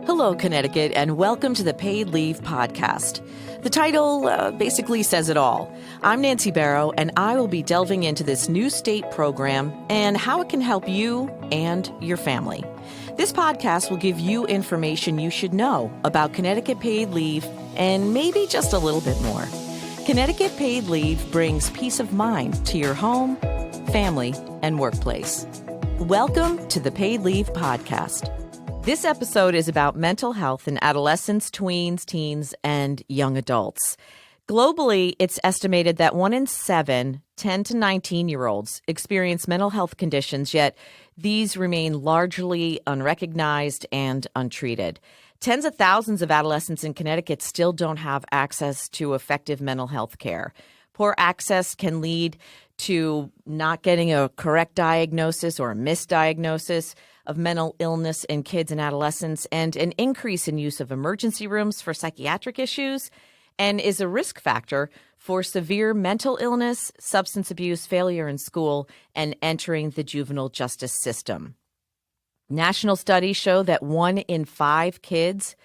Hello, Connecticut, and welcome to the Paid Leave Podcast. The title basically says it all. I'm Nancy Barrow, and I will be delving into this new state program and how it can help you and your family. This podcast will give you information you should know about Connecticut paid leave and maybe just a little bit more. Connecticut paid leave brings peace of mind to your home, family, and workplace. Welcome to the Paid Leave Podcast. This episode is about mental health in adolescents, tweens, teens, and young adults. Globally, it's estimated that 1 in 7 10 to 19-year-olds experience mental health conditions, yet these remain largely unrecognized and untreated. Tens of thousands of adolescents in Connecticut still don't have access to effective mental health care. Poor access can lead to not getting a correct diagnosis or a misdiagnosis of mental illness in kids and adolescents, and an increase in use of emergency rooms for psychiatric issues, and is a risk factor for severe mental illness, substance abuse, failure in school, and entering the juvenile justice system. National studies show that 1 in 5 kids,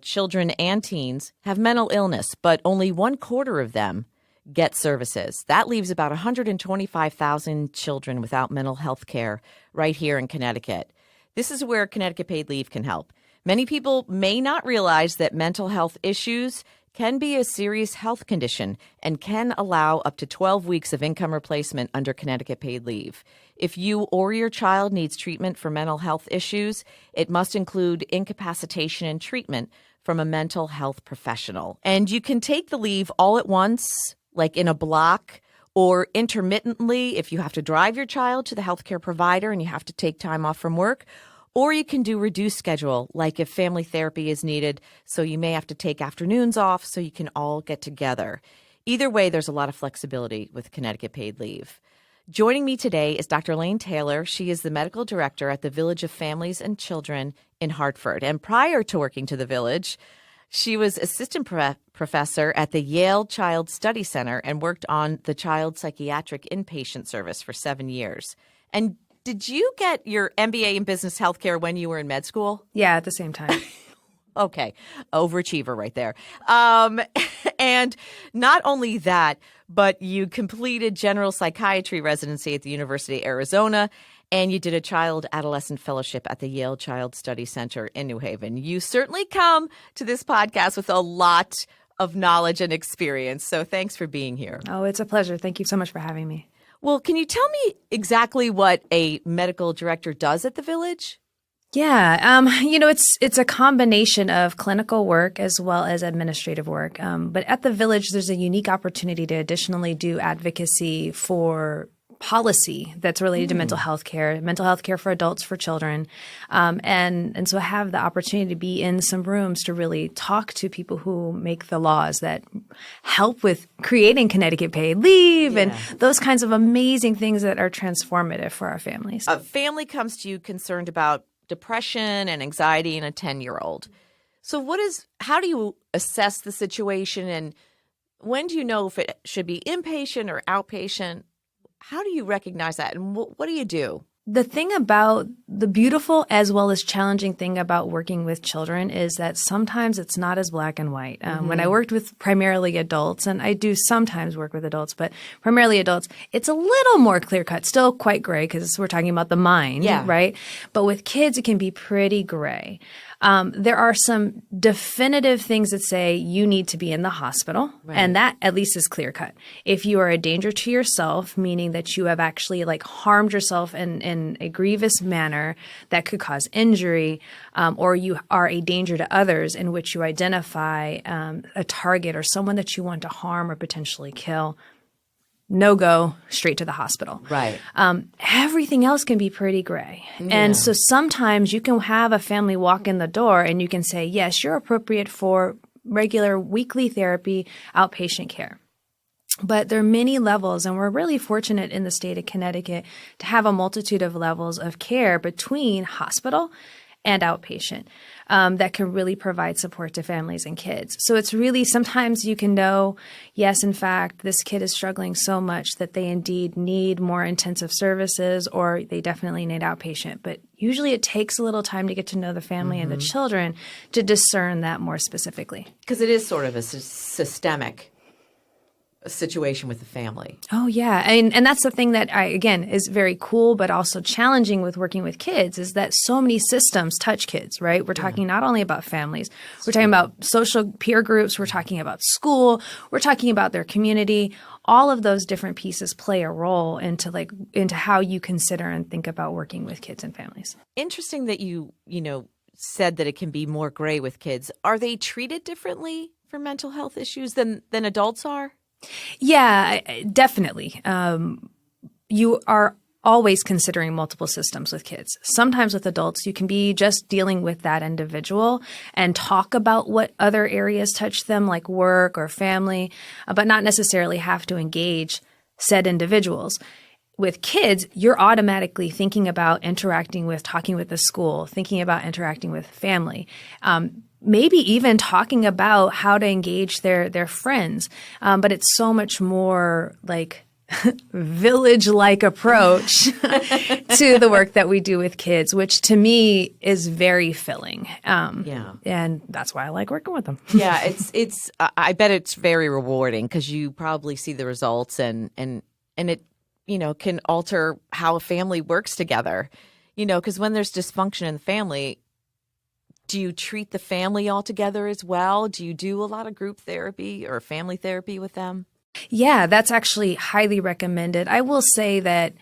children and teens, have mental illness, but only 1/4 of them get services. That leaves about 125,000 children without mental health care right here in Connecticut. This is where Connecticut Paid Leave can help. Many people may not realize that mental health issues can be a serious health condition and can allow up to 12 weeks of income replacement under Connecticut Paid Leave. If you or your child needs treatment for mental health issues, it must include incapacitation and treatment from a mental health professional. And you can take the leave all at once, like in a block, or intermittently if you have to drive your child to the healthcare provider and you have to take time off from work, or you can do reduced schedule, like if family therapy is needed, so you may have to take afternoons off so you can all get together. Either way, there's a lot of flexibility with Connecticut Paid Leave. Joining me today is Dr. Laine Taylor. She is the medical director at the Village of Families and Children in Hartford. And prior to working to the Village, she was assistant professor at the Yale Child Study Center and worked on the child psychiatric inpatient service for 7 years. And did you get your MBA in business healthcare when you were in med school? Yeah, at the same time. Okay. Overachiever right there. And not only that, but you completed general psychiatry residency at the University of Arizona, and you did a Child Adolescent Fellowship at the Yale Child Study Center in New Haven. You certainly come to this podcast with a lot of knowledge and experience. So thanks for being here. Oh, it's a pleasure. Thank you so much for having me. Well, can you tell me exactly what a medical director does at the Village? Yeah, it's a combination of clinical work as well as administrative work. But at the Village, there's a unique opportunity to additionally do advocacy for policy that's related to mental health care for adults, for children. And so I have the opportunity to be in some rooms to really talk to people who make the laws that help with creating Connecticut Paid Leave and those kinds of amazing things that are transformative for our families. A family comes to you concerned about depression and anxiety in a 10-year-old. So how do you assess the situation, and when do you know if it should be inpatient or outpatient? How do you recognize that, and what do you do? The beautiful as well as challenging thing about working with children is that sometimes it's not as black and white. When I worked with primarily adults, and I do sometimes work with adults, but primarily adults, it's a little more clear-cut, still quite gray because we're talking about the mind, right? But with kids, it can be pretty gray. There are some definitive things that say you need to be in the hospital, and that at least is clear-cut. If you are a danger to yourself, meaning that you have actually harmed yourself in a grievous manner that could cause injury, or you are a danger to others in which you identify a target or someone that you want to harm or potentially kill, no go, straight to the hospital. Right. Everything else can be pretty gray. Yeah. And so sometimes you can have a family walk in the door and you can say, yes, you're appropriate for regular weekly therapy, outpatient care. But there are many levels, and we're really fortunate in the state of Connecticut to have a multitude of levels of care between hospital and outpatient that can really provide support to families and kids. So it's really, sometimes you can know, yes, in fact, this kid is struggling so much that they indeed need more intensive services, or they definitely need outpatient. But usually it takes a little time to get to know the family and the children to discern that more specifically. Because it is sort of a systemic situation with the family. Oh, yeah. And that's the thing that again, is very cool, but also challenging with working with kids, is that so many systems touch kids, right? We're talking not only about families, we're talking about social peer groups, we're talking about school, we're talking about their community. All of those different pieces play a role into how you consider and think about working with kids and families. Interesting that you said that it can be more gray with kids. Are they treated differently for mental health issues than adults are? Yeah, definitely. You are always considering multiple systems with kids. Sometimes with adults, you can be just dealing with that individual and talk about what other areas touch them, like work or family, but not necessarily have to engage said individuals. With kids, you're automatically thinking about interacting with, talking with the school, thinking about interacting with family. Maybe even talking about how to engage their friends. But it's so much more like village-like approach to the work that we do with kids, which to me is very filling. And that's why I like working with them. Yeah, it's. I bet it's very rewarding because you probably see the results and it can alter how a family works together. Because when there's dysfunction in the family, do you treat the family all together as well? Do you do a lot of group therapy or family therapy with them? Yeah, that's actually highly recommended. I will say that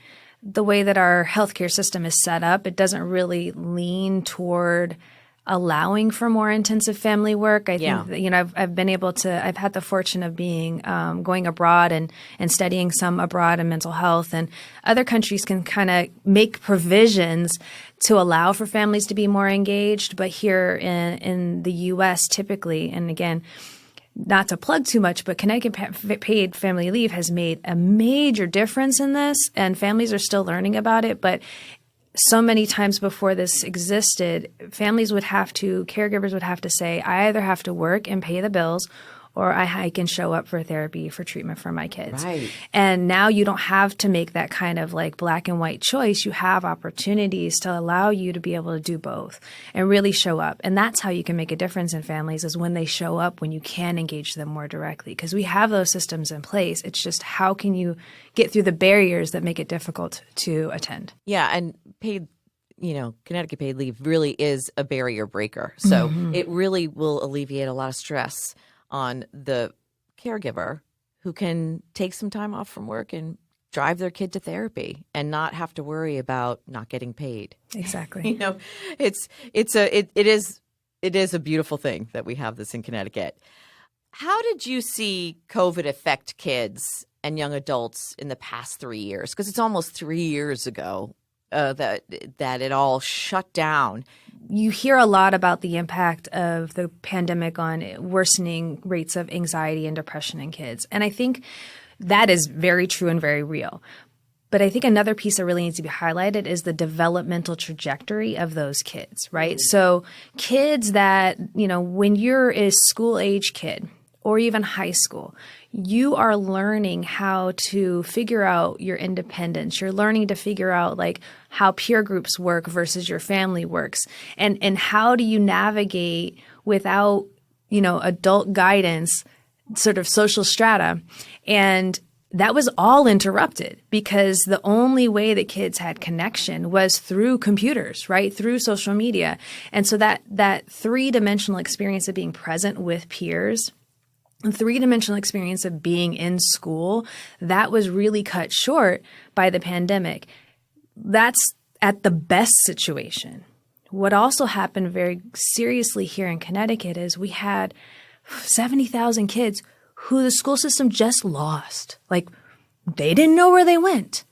the way that our healthcare system is set up, it doesn't really lean toward allowing for more intensive family work. I think that, I've been able to, I've had the fortune of being, going abroad and studying some abroad in mental health, and other countries can kind of make provisions to allow for families to be more engaged. But here in the U.S. typically, and again, not to plug too much, but Connecticut paid family leave has made a major difference in this, and families are still learning about it. But so many times before this existed, caregivers would have to say, I either have to work and pay the bills, or I can show up for therapy, for treatment for my kids. Right. And now you don't have to make that kind of like black and white choice. You have opportunities to allow you to be able to do both and really show up. And that's how you can make a difference in families, is when they show up, when you can engage them more directly. Because we have those systems in place. It's just, how can you get through the barriers that make it difficult to attend? Yeah, and Connecticut paid leave really is a barrier breaker. So it really will alleviate a lot of stress on the caregiver, who can take some time off from work and drive their kid to therapy and not have to worry about not getting paid. Exactly. It is a beautiful thing that we have this in Connecticut. How did you see COVID affect kids and young adults in the past 3 years? Because it's almost 3 years ago that it all shut down. You hear a lot about the impact of the pandemic on worsening rates of anxiety and depression in kids. And I think that is very true and very real. But I think another piece that really needs to be highlighted is the developmental trajectory of those kids, right? So kids that, when you're a school-age kid or even high school, you are learning how to figure out your independence. You're learning to figure out like how peer groups work versus your family works. And how do you navigate without, adult guidance, sort of social strata. And that was all interrupted because the only way that kids had connection was through computers, right? Through social media. And so that three-dimensional experience of being present with peers, the three-dimensional experience of being in school, that was really cut short by the pandemic. That's at the best situation. What also happened very seriously here in Connecticut is we had 70,000 kids who the school system just lost. Like, they didn't know where they went.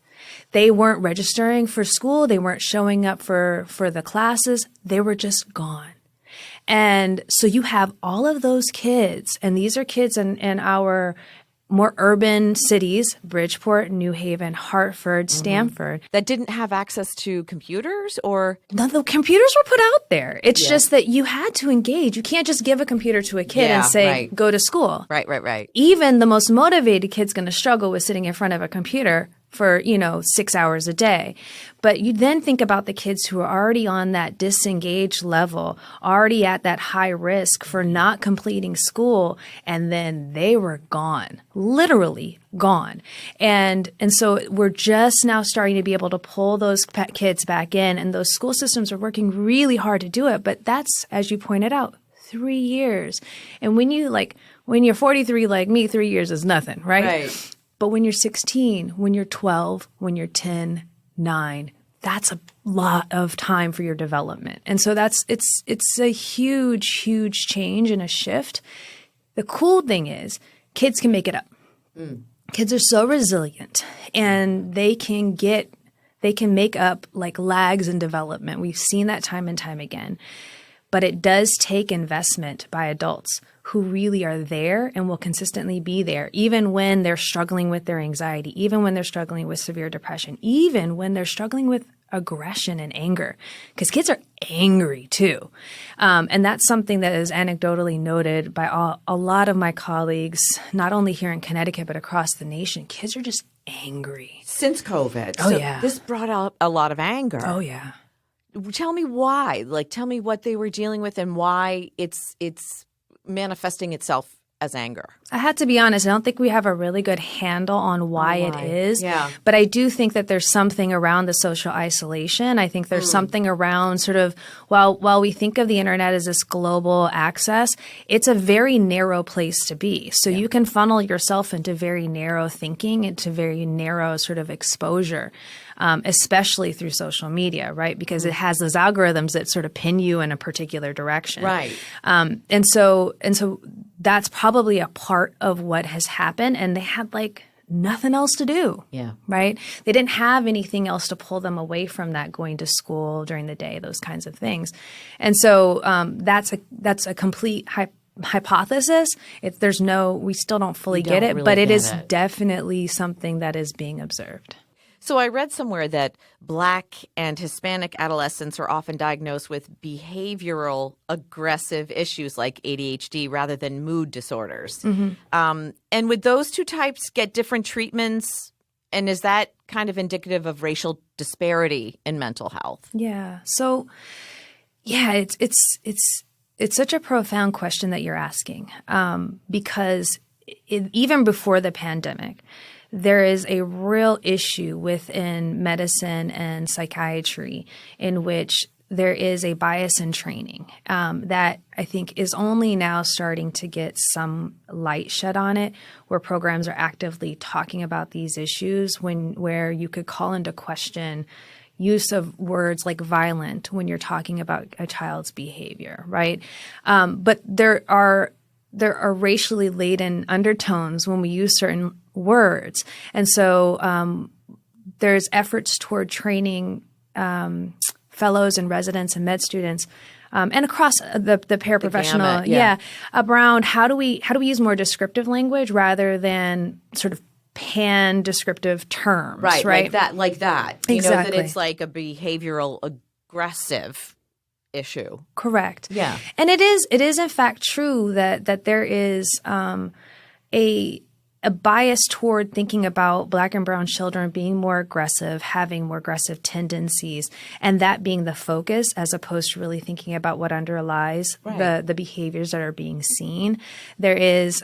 They weren't registering for school. They weren't showing up for the classes. They were just gone. And so you have all of those kids, and these are kids in our more urban cities, Bridgeport, New Haven, Hartford, Stanford. That didn't have access to computers or? No, the computers were put out there. It's just that you had to engage. You can't just give a computer to a kid and say, go to school. Right. Even the most motivated kid's going to struggle with sitting in front of a computer for, 6 hours a day. But you then think about the kids who are already on that disengaged level, already at that high risk for not completing school, and then they were gone, literally gone. And so we're just now starting to be able to pull those kids back in, and those school systems are working really hard to do it. But that's, as you pointed out, 3 years. And when you're 43 like me, 3 years is nothing, right? Right. But when you're 16, when you're 12, when you're 10, 9, that's a lot of time for your development. And so it's a huge, huge change and a shift. The cool thing is kids can make it up. Kids are so resilient, and they can make up like lags in development. We've seen that time and time again. But it does take investment by adults who really are there and will consistently be there, even when they're struggling with their anxiety, even when they're struggling with severe depression, even when they're struggling with aggression and anger, because kids are angry too. And that's something that is anecdotally noted by a lot of my colleagues, not only here in Connecticut, but across the nation. Kids are just angry. Since COVID. Oh, so yeah. This brought out a lot of anger. Oh, yeah. Tell me why. Tell me what they were dealing with and why it's manifesting itself as anger. I had to be honest. I don't think we have a really good handle on why it is. Yeah. But I do think that there's something around the social isolation. I think there's something around sort of, while we think of the internet as this global access, it's a very narrow place to be. So you can funnel yourself into very narrow thinking, into very narrow sort of exposure. Especially through social media, right? Because it has those algorithms that sort of pin you in a particular direction. Right. And so that's probably a part of what has happened. And they had like nothing else to do. Yeah. Right? They didn't have anything else to pull them away from that, going to school during the day, those kinds of things. And so that's a complete hypothesis. We still don't fully get it, really but it get is it. definitely something that is being observed. So I read somewhere that Black and Hispanic adolescents are often diagnosed with behavioral aggressive issues like ADHD rather than mood disorders. And would those two types get different treatments? And is that kind of indicative of racial disparity in mental health? Yeah. So, yeah, it's such a profound question that you're asking, because even before the pandemic, there is a real issue within medicine and psychiatry in which there is a bias in training that I think is only now starting to get some light shed on it, where programs are actively talking about these issues where you could call into question use of words like violent when you're talking about a child's behavior, right? But there are racially laden undertones when we use certain words. And so there's efforts toward training fellows and residents and med students and across the paraprofessional, around how do we use more descriptive language rather than sort of pan-descriptive terms, right? Like that. Exactly. You know, that it's like a behavioral aggressive issue. Correct. Yeah. And it is in fact true that there is a bias toward thinking about Black and brown children being more aggressive, having more aggressive tendencies, and that being the focus as opposed to really thinking about what underlies the behaviors that are being seen. There is,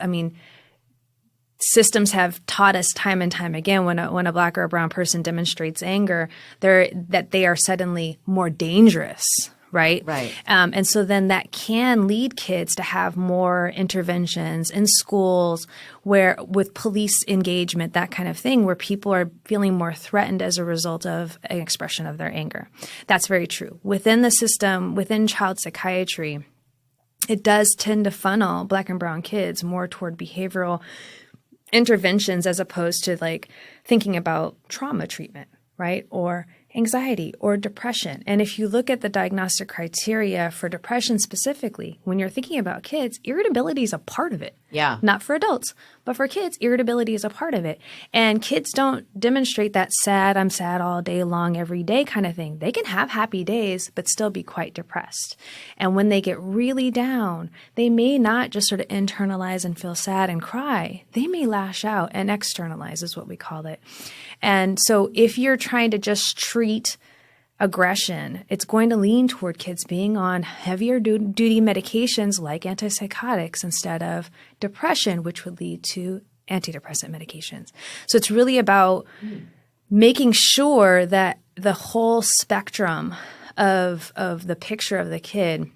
systems have taught us time and time again when a Black or a brown person demonstrates anger, that they are suddenly more dangerous. Right. And so then that can lead kids to have more interventions in schools with police engagement, that kind of thing, where people are feeling more threatened as a result of an expression of their anger. That's very true. Within the system, within child psychiatry, it does tend to funnel Black and brown kids more toward behavioral interventions as opposed to like thinking about trauma treatment, right? Or anxiety or depression. And if you look at the diagnostic criteria for depression specifically, when you're thinking about kids, irritability is a part of it. Yeah. Not for adults, but for kids, irritability is a part of it. And kids don't demonstrate that I'm sad all day long, every day kind of thing. They can have happy days, but still be quite depressed. And when they get really down, they may not just sort of internalize and feel sad and cry. They may lash out and externalize is what we call it. And so if you're trying to just treat aggression, it's going to lean toward kids being on heavier duty medications like antipsychotics instead of depression, which would lead to antidepressant medications. So it's really about making sure that the whole spectrum of the picture of the kid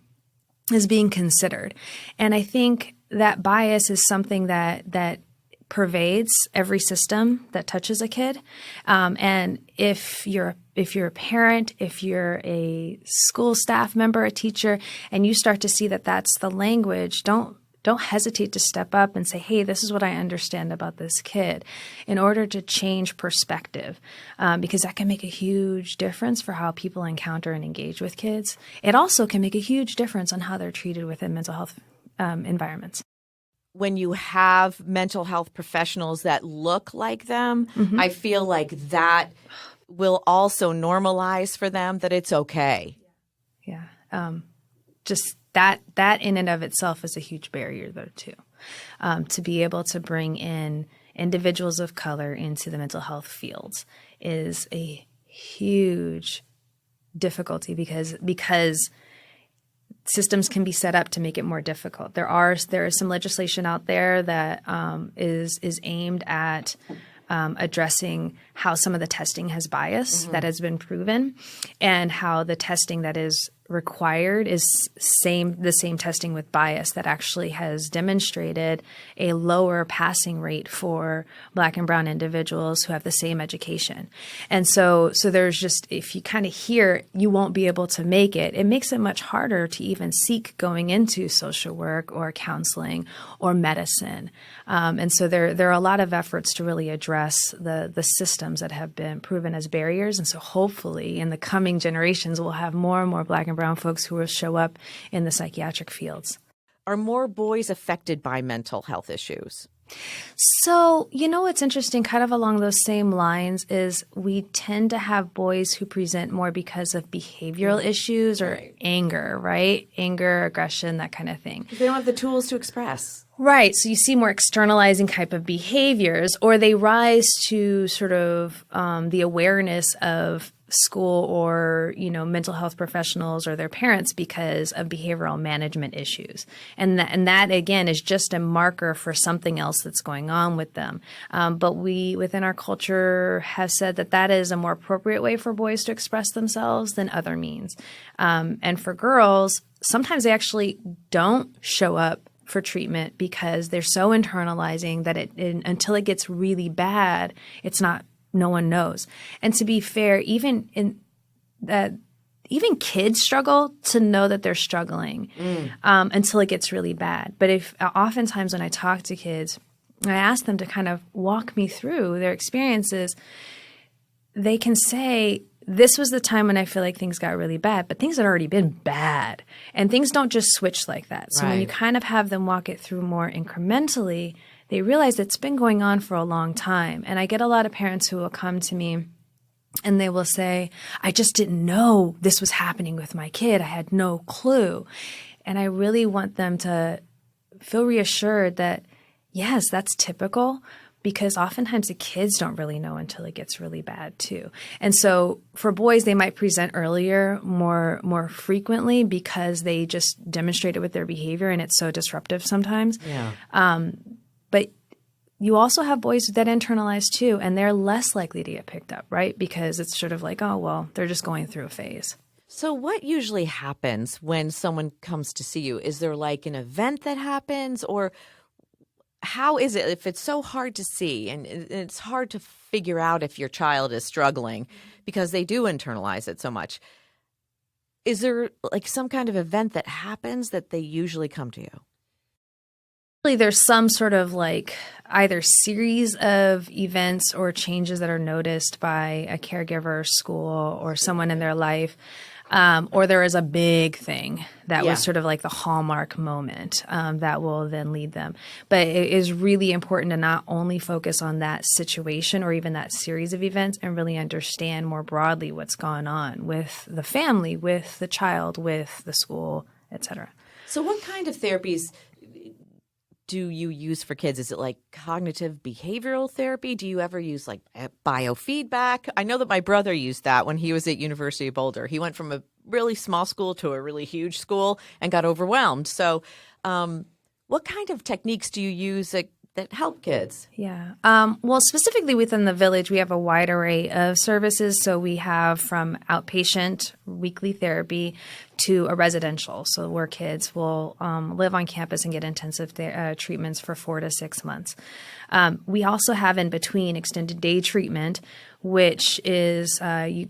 is being considered. And I think that bias is something that pervades every system that touches a kid. And if you're a parent, if you're a school staff member, a teacher, and you start to see that that's the language, don't hesitate to step up and say, hey, this is what I understand about this kid, in order to change perspective, because that can make a huge difference for how people encounter and engage with kids. It also can make a huge difference on how they're treated within mental health environments. When you have mental health professionals that look like them, I feel like that will also normalize for them that it's okay. Yeah. Just that in and of itself is a huge barrier, though, too. To be able to bring in individuals of color into the mental health fields is a huge difficulty because systems can be set up to make it more difficult. There is some legislation out there that is aimed at addressing how some of the testing has bias that has been proven, and how the testing that is required is the same testing with bias that actually has demonstrated a lower passing rate for Black and brown individuals who have the same education. And so there's just, if you kind of hear you won't be able to make it, it makes it much harder to even seek going into social work or counseling or medicine. And so there are a lot of efforts to really address the systems that have been proven as barriers. And so hopefully in the coming generations, we'll have more and more Black and brown folks who will show up in the psychiatric fields. Are more boys affected by mental health issues? So, what's interesting, kind of along those same lines, is we tend to have boys who present more because of behavioral issues or anger, right? Anger, aggression, that kind of thing. They don't have the tools to express. Right. So you see more externalizing type of behaviors, or they rise to sort of the awareness of school or, mental health professionals or their parents because of behavioral management issues. And that again, is just a marker for something else that's going on with them. But we, within our culture, have said that is a more appropriate way for boys to express themselves than other means. And for girls, sometimes they actually don't show up for treatment because they're so internalizing that until it gets really bad, no one knows. And to be fair, even kids struggle to know that they're struggling until it gets really bad. But oftentimes when I talk to kids, I ask them to kind of walk me through their experiences, they can say, this was the time when I feel like things got really bad, but things had already been bad. And things don't just switch like that. So when you kind of have them walk it through more incrementally, they realize it's been going on for a long time. And I get a lot of parents who will come to me and they will say, I just didn't know this was happening with my kid. I had no clue. And I really want them to feel reassured that, yes, that's typical, because oftentimes the kids don't really know until it gets really bad too. And so for boys, they might present earlier, more frequently, because they just demonstrate it with their behavior and it's so disruptive sometimes. Yeah. But you also have boys that internalize too, and they're less likely to get picked up, right? Because it's sort of like, oh, well, they're just going through a phase. So what usually happens when someone comes to see you? Is there like an event that happens, or how is it if it's so hard to see and it's hard to figure out if your child is struggling because they do internalize it so much? Is there like some kind of event that happens that they usually come to you? There's some sort of like either series of events or changes that are noticed by a caregiver, school, or someone in their life. Or there is a big thing that was sort of like the hallmark moment that will then lead them. But it is really important to not only focus on that situation or even that series of events and really understand more broadly what's going on with the family, with the child, with the school, et cetera. So what kind of therapies do you use for kids? Is it like cognitive behavioral therapy? Do you ever use like biofeedback? I know that my brother used that when he was at University of Boulder. He went from a really small school to a really huge school and got overwhelmed. So what kind of techniques do you use that help kids? Yeah. Well, specifically within the village, we have a wide array of services. So we have from outpatient weekly therapy to a residential, so where kids will live on campus and get intensive treatments for 4 to 6 months. We also have in between extended day treatment, which is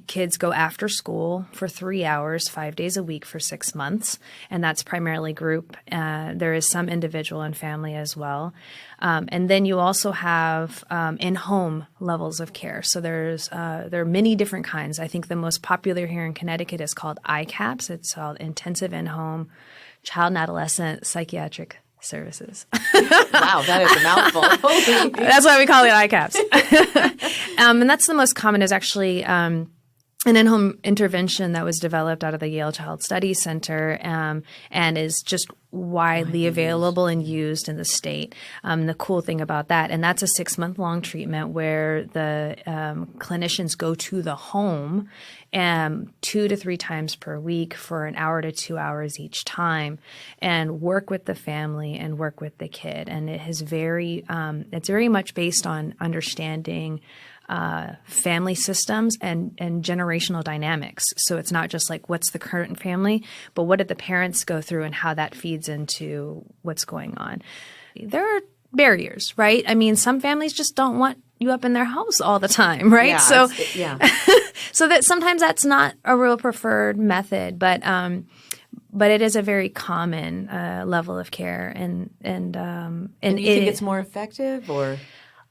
kids go after school for 3 hours, 5 days a week for 6 months, and that's primarily group. There is some individual and family as well. And then you also have in-home levels of care. So there are many different kinds. I think the most popular here in Connecticut is called ICAPS. It's called Intensive In-Home Child and Adolescent Psychiatric Services. Wow, that is a mouthful. That's why we call it ICAPS. And that's the most common is actually an in-home intervention that was developed out of the Yale Child Study Center and is just widely available and used in the state. The cool thing about that, and that's a 6-month-long treatment where the clinicians go to the home 2 to 3 times per week for an hour to 2 hours each time and work with the family and work with the kid. And it is it's very much based on understanding family systems and generational dynamics. So it's not just like what's the current family, but what did the parents go through and how that feeds into what's going on. There are barriers, right? I mean, some families just don't want you up in their house all the time, right? Yeah, So that sometimes that's not a real preferred method, but it is a very common level of care, and you think it's more effective, or?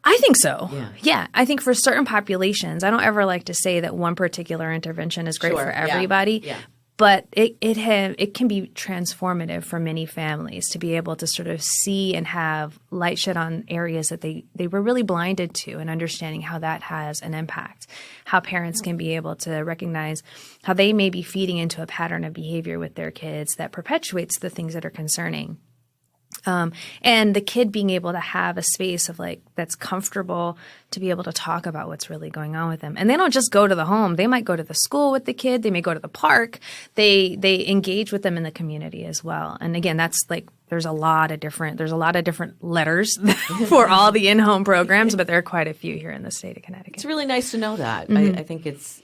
I think so. Yeah. I think for certain populations, I don't ever like to say that one particular intervention is great for everybody. Yeah. But it can be transformative for many families to be able to sort of see and have light shed on areas that they were really blinded to, and understanding how that has an impact, how parents can be able to recognize how they may be feeding into a pattern of behavior with their kids that perpetuates the things that are concerning. And the kid being able to have a space of that's comfortable to be able to talk about what's really going on with them. And they don't just go to the home. They might go to the school with the kid. They may go to the park. They engage with them in the community as well. And again, that's there's a lot of different letters for all the in-home programs, but there are quite a few here in the state of Connecticut. It's really nice to know that. Mm-hmm. I think it's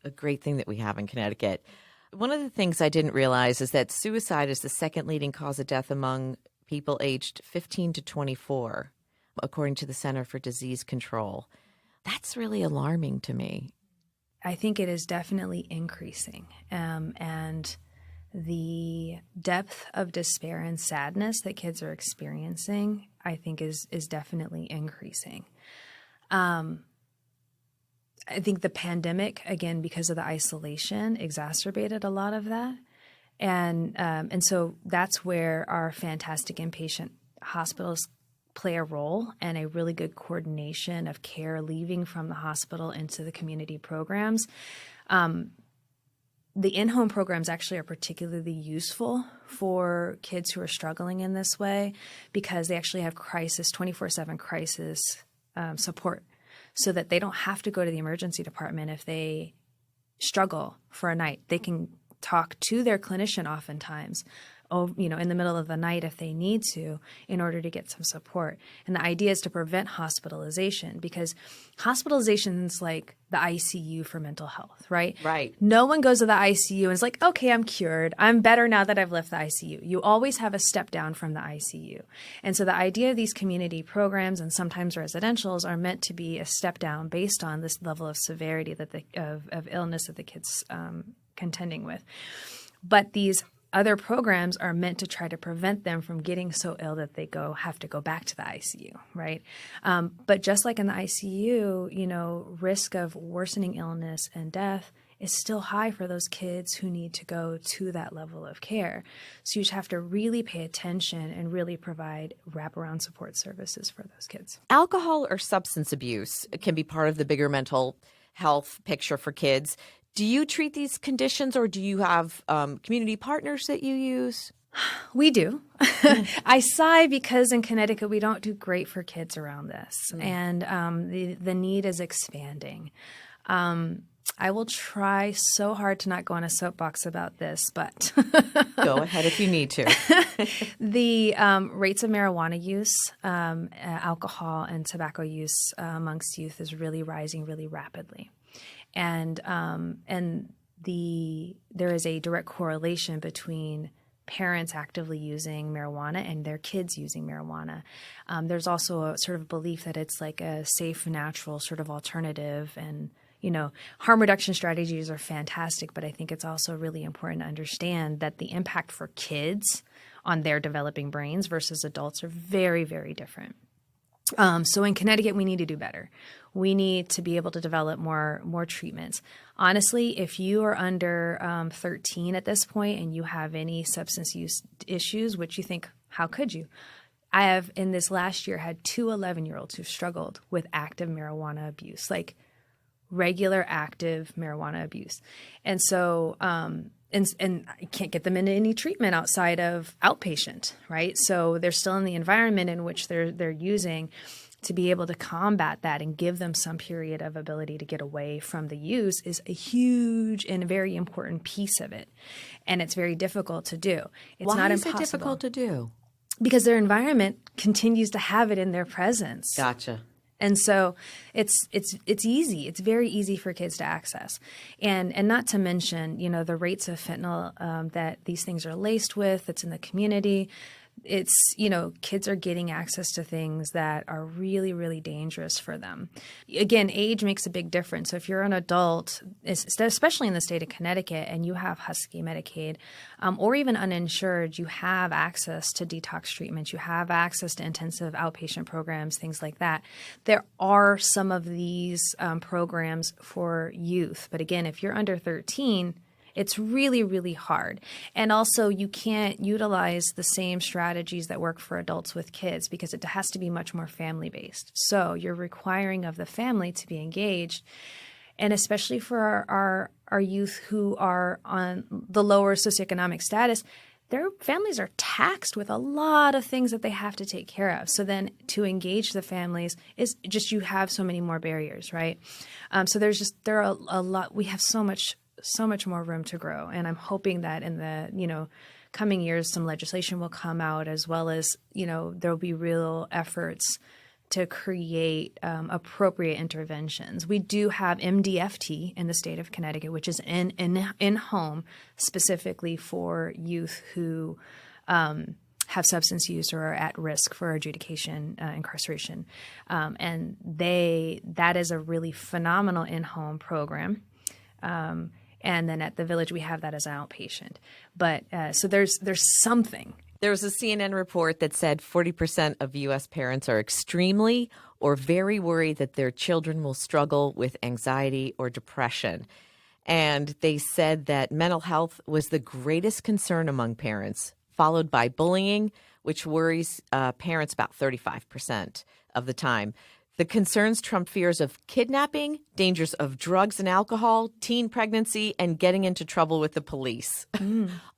a great thing that we have in Connecticut. One of the things I didn't realize is that suicide is the second leading cause of death among people aged 15 to 24, according to the Center for Disease Control. That's really alarming to me. I think it is definitely increasing. And the depth of despair and sadness that kids are experiencing, I think, is definitely increasing. I think the pandemic, again, because of the isolation, exacerbated a lot of that. And so that's where our fantastic inpatient hospitals play a role, and a really good coordination of care leaving from the hospital into the community programs. The in-home programs actually are particularly useful for kids who are struggling in this way, because they actually have 24/7 crisis support, so that they don't have to go to the emergency department if they struggle for a night. They can talk to their clinician oftentimes, in the middle of the night if they need to, in order to get some support. And the idea is to prevent hospitalization, because hospitalization is like the ICU for mental health, right? Right. No one goes to the ICU and is like, okay, I'm cured. I'm better now that I've left the ICU. You always have a step down from the ICU. And so the idea of these community programs and sometimes residentials are meant to be a step down based on this level of severity of illness that the kid's contending with. But these other programs are meant to try to prevent them from getting so ill that they have to go back to the ICU, right? But just like in the ICU, risk of worsening illness and death is still high for those kids who need to go to that level of care. So you just have to really pay attention and really provide wraparound support services for those kids. Alcohol or substance abuse can be part of the bigger mental health picture for kids. Do you treat these conditions, or do you have community partners that you use? We do. I sigh because in Connecticut we don't do great for kids around this, and the need is expanding. I will try so hard to not go on a soapbox about this, but go ahead if you need to. The rates of marijuana use, alcohol, and tobacco use amongst youth is really rising really rapidly, and there is a direct correlation between parents actively using marijuana and their kids using marijuana. There's also a sort of belief that it's like a safe, natural sort of alternative, and harm reduction strategies are fantastic, but I think it's also really important to understand that the impact for kids on their developing brains versus adults are very, very different. So in Connecticut, we need to do better. We need to be able to develop more treatments. Honestly, if you are under 13 at this point and you have any substance use issues, which you think, how could you? I have, in this last year, had 2 11-year-olds who've struggled with active marijuana abuse, like regular active marijuana abuse. And so and I can't get them into any treatment outside of outpatient, right? So they're still in the environment in which they're using to be able to combat that and give them some period of ability to get away from the use is a huge and very important piece of it. And it's very difficult to do. It's not impossible. Why is it difficult to do? Because their environment continues to have it in their presence. Gotcha. And so it's easy. It's very easy for kids to access. And not to mention, the rates of fentanyl that these things are laced with, that's in the community. It's, kids are getting access to things that are really, really dangerous for them. Again, age makes a big difference. So if you're an adult, especially in the state of Connecticut, and you have Husky Medicaid, or even uninsured, you have access to detox treatments. You have access to intensive outpatient programs, things like that. There are some of these programs for youth. But again, if you're under 13, it's really, really hard. And also you can't utilize the same strategies that work for adults with kids because it has to be much more family-based. So you're requiring of the family to be engaged. And especially for our youth who are on the lower socioeconomic status, their families are taxed with a lot of things that they have to take care of. So then to engage the families is just, you have so many more barriers, right? So there are a lot, we have so much more room to grow. And I'm hoping that in the, coming years, some legislation will come out, as well as, there'll be real efforts to create appropriate interventions. We do have MDFT in the state of Connecticut, which is in home specifically for youth who have substance use or are at risk for adjudication, incarceration. And that is a really phenomenal in-home program. And then at the Village, we have that as an outpatient. But so there's something. There was a CNN report that said 40% of U.S. parents are extremely or very worried that their children will struggle with anxiety or depression. And they said that mental health was the greatest concern among parents, followed by bullying, which worries parents about 35% of the time. The concerns trump fears of kidnapping, dangers of drugs and alcohol, teen pregnancy, and getting into trouble with the police.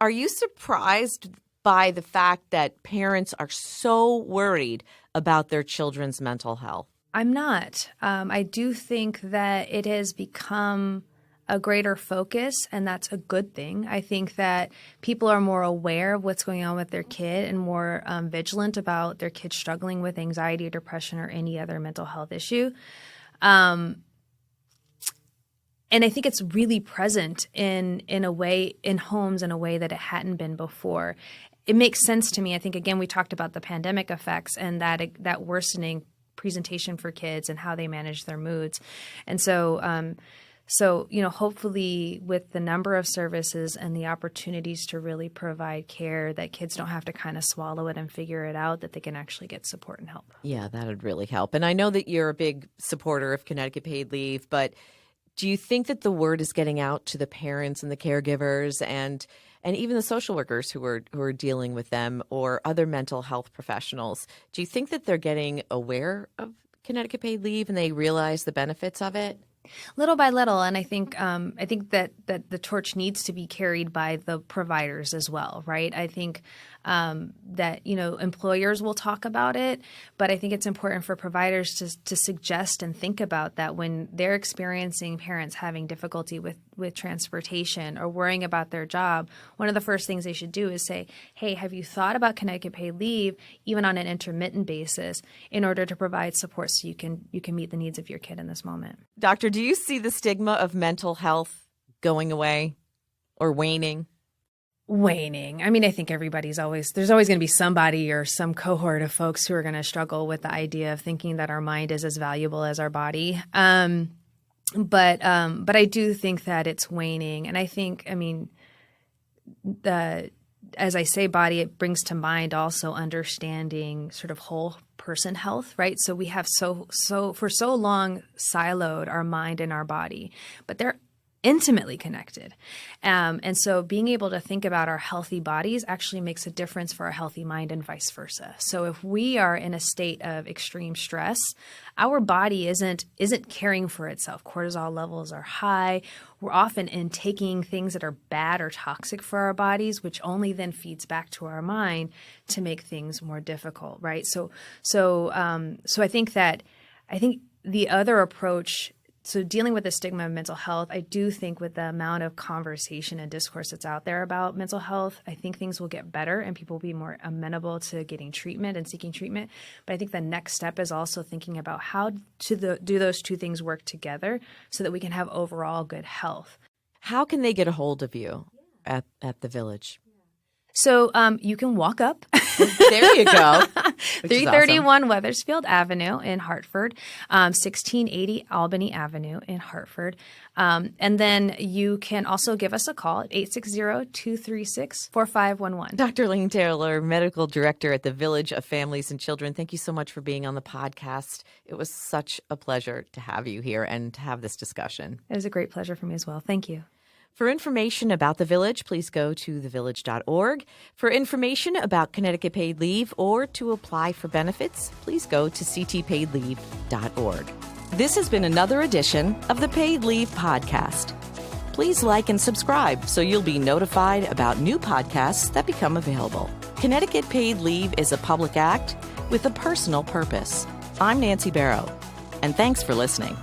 Are you surprised by the fact that parents are so worried about their children's mental health? I'm not. I do think that it has become a greater focus, and that's a good thing. I think that people are more aware of what's going on with their kid and more vigilant about their kid struggling with anxiety or depression or any other mental health issue. And I think it's really present in a way, in homes in a way that it hadn't been before. It makes sense to me. I think, again, we talked about the pandemic effects and that worsening presentation for kids and how they manage their moods. And so So, hopefully with the number of services and the opportunities to really provide care, that kids don't have to kind of swallow it and figure it out, that they can actually get support and help. Yeah, that would really help. And I know that you're a big supporter of Connecticut paid leave, but do you think that the word is getting out to the parents and the caregivers and even the social workers who are dealing with them, or other mental health professionals? Do you think that they're getting aware of Connecticut paid leave and they realize the benefits of it? Little by little, and I think that the torch needs to be carried by the providers as well, right? I think that employers will talk about it, but I think it's important for providers to suggest and think about that when they're experiencing parents having difficulty with transportation or worrying about their job. One of the first things they should do is say, "Hey, have you thought about Connecticut paid leave, even on an intermittent basis, in order to provide support so you can meet the needs of your kid in this moment?" Doctor, do you see the stigma of mental health going away or waning? Waning. I mean, I think there's always going to be somebody or some cohort of folks who are going to struggle with the idea of thinking that our mind is as valuable as our body. But I do think that it's waning. And I think, as I say body, it brings to mind also understanding sort of whole person health, right? So we have for so long siloed our mind and our body, but they're intimately connected. And so being able to think about our healthy bodies actually makes a difference for our healthy mind and vice versa. So if we are in a state of extreme stress, our body isn't caring for itself. Cortisol levels are high. We're often intaking things that are bad or toxic for our bodies, which only then feeds back to our mind to make things more difficult, right? So I think the other approach, so dealing with the stigma of mental health, I do think with the amount of conversation and discourse that's out there about mental health, I think things will get better and people will be more amenable to getting treatment and seeking treatment. But I think the next step is also thinking about how to do those two things work together so that we can have overall good health. How can they get a hold of you at the Village? So you can walk up. There you go. 331 awesome. Wethersfield Avenue in Hartford, 1680 Albany Avenue in Hartford. And then you can also give us a call at 860-236-4511. Dr. Laine Taylor, Medical Director at the Village of Families and Children, thank you so much for being on the podcast. It was such a pleasure to have you here and to have this discussion. It was a great pleasure for me as well. Thank you. For information about the Village, please go to thevillage.org. For information about Connecticut paid leave or to apply for benefits, please go to ctpaidleave.org. This has been another edition of the Paid Leave Podcast. Please like and subscribe so you'll be notified about new podcasts that become available. Connecticut Paid Leave is a public act with a personal purpose. I'm Nancy Barrow, and thanks for listening.